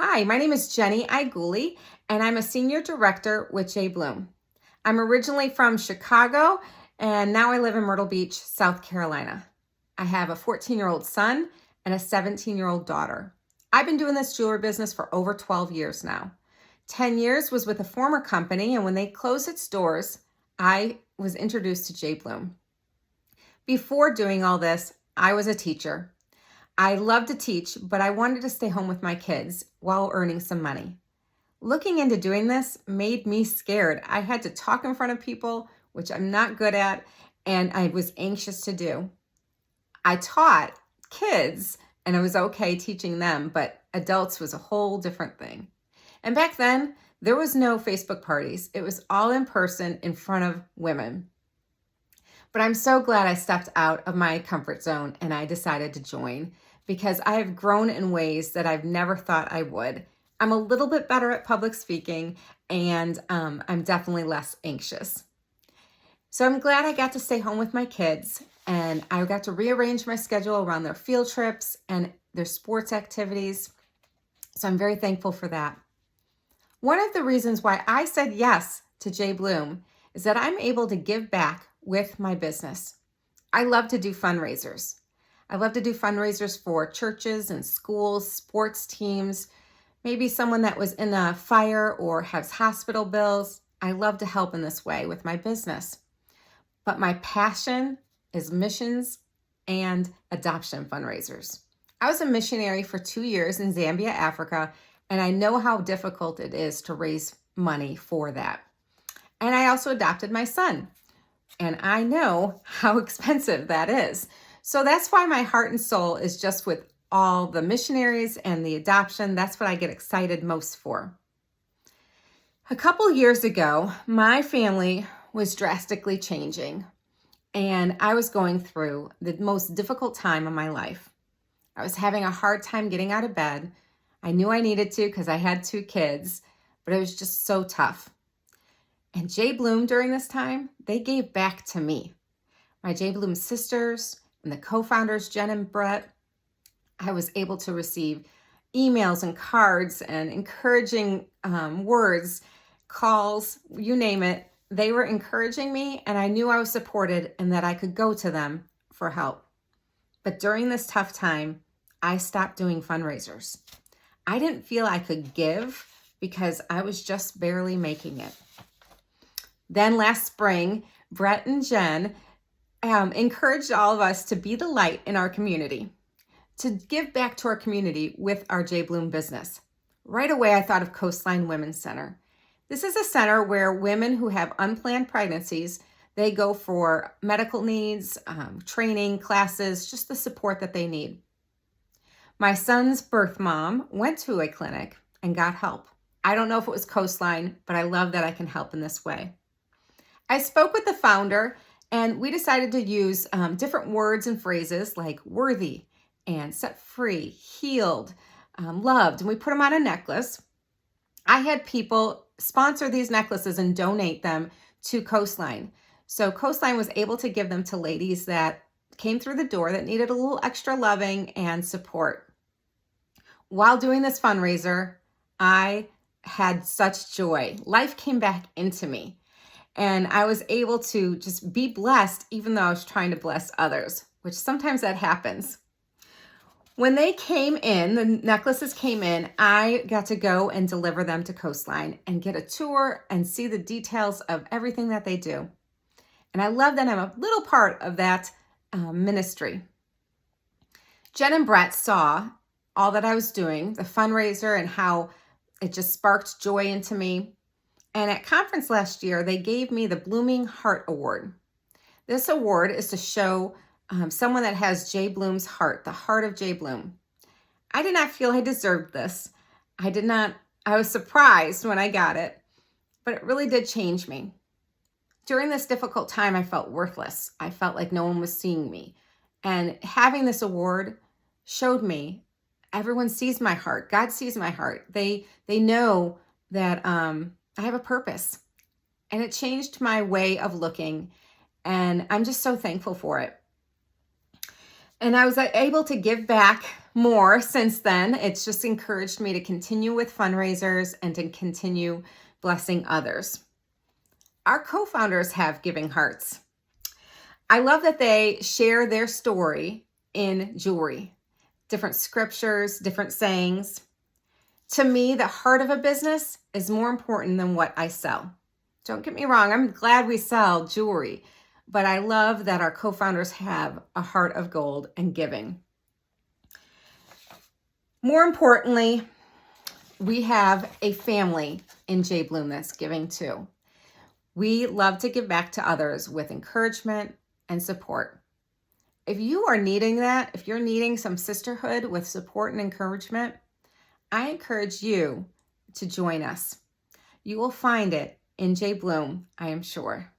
Hi, my name is Jennie iagulli, and I'm a senior director with jBloom. I'm originally from Chicago, and now I live in Myrtle Beach, South Carolina. I have a 14-year-old son and a 17-year-old daughter. I've been doing this jewelry business for over 12 years now. 10 years was with a former company, and when they closed its doors, I was introduced to jBloom. Before doing all this, I was a teacher. I love to teach, but I wanted to stay home with my kids while earning some money. Looking into doing this made me scared. I had to talk in front of people, which I'm not good at, and I was anxious to do. I taught kids, and I was okay teaching them, but adults was a whole different thing. And back then, there was no Facebook parties. It was all in person in front of women. But I'm so glad I stepped out of my comfort zone and I decided to join because I have grown in ways that I've never thought I would. I'm a little bit better at public speaking, and I'm definitely less anxious. So I'm glad I got to stay home with my kids, and I got to rearrange my schedule around their field trips and their sports activities. So I'm very thankful for that. One of the reasons why I said yes to jBloom is that I'm able to give back with my business. I love to do fundraisers. I love to do fundraisers for churches and schools, sports teams, maybe someone that was in a fire or has hospital bills. I love to help in this way with my business. But my passion is missions and adoption fundraisers. I was a missionary for 2 years in Zambia, Africa, and I know how difficult it is to raise money for that. And I also adopted my son. And I know how expensive that is. So that's why my heart and soul is just with all the missionaries and the adoption. That's what I get excited most for. A couple years ago, my family was drastically changing, and I was going through the most difficult time of my life. I was having a hard time getting out of bed. I knew I needed to because I had 2 kids, but it was just so tough. And jBloom during this time, they gave back to me. My jBloom sisters and the co-founders, Jen and Brett, I was able to receive emails and cards and encouraging words, calls, you name it. They were encouraging me, and I knew I was supported and that I could go to them for help. But during this tough time, I stopped doing fundraisers. I didn't feel I could give because I was just barely making it. Then last spring, Brett and Jen encouraged all of us to be the light in our community, to give back to our community with our jBloom business. Right away, I thought of Coastline Women's Center. This is a center where women who have unplanned pregnancies, they go for medical needs, training, classes, just the support that they need. My son's birth mom went to a clinic and got help. I don't know if it was Coastline, but I love that I can help in this way. I spoke with the founder, and we decided to use different words and phrases like worthy and set free, healed, loved, and we put them on a necklace. I had people sponsor these necklaces and donate them to Coastline. So Coastline was able to give them to ladies that came through the door that needed a little extra loving and support. While doing this fundraiser, I had such joy. Life came back into me. And I was able to just be blessed, even though I was trying to bless others, which sometimes that happens. When they came in, the necklaces came in, I got to go and deliver them to Coastline and get a tour and see the details of everything that they do. And I love that I'm a little part of that ministry. Jen and Brett saw all that I was doing, the fundraiser, and how it just sparked joy into me. And at conference last year, they gave me the Blooming Heart Award. This award is to show someone that has jBloom's heart, the heart of jBloom. I did not feel I deserved this. I was surprised when I got it, but it really did change me. During this difficult time, I felt worthless. I felt like no one was seeing me. And having this award showed me everyone sees my heart. God sees my heart. They know that I have a purpose, and it changed my way of looking, and I'm just so thankful for it. And I was able to give back more since then. It's just encouraged me to continue with fundraisers and to continue blessing others. Our co-founders have giving hearts. I love that they share their story in jewelry, different scriptures, different sayings. To me, the heart of a business is more important than what I sell. Don't get me wrong, I'm glad we sell jewelry, but I love that our co-founders have a heart of gold and giving. More importantly, we have a family in jBloom that's giving too. We love to give back to others with encouragement and support. If you are needing that, if you're needing some sisterhood with support and encouragement, I encourage you to join us. You will find it in jBloom, I am sure.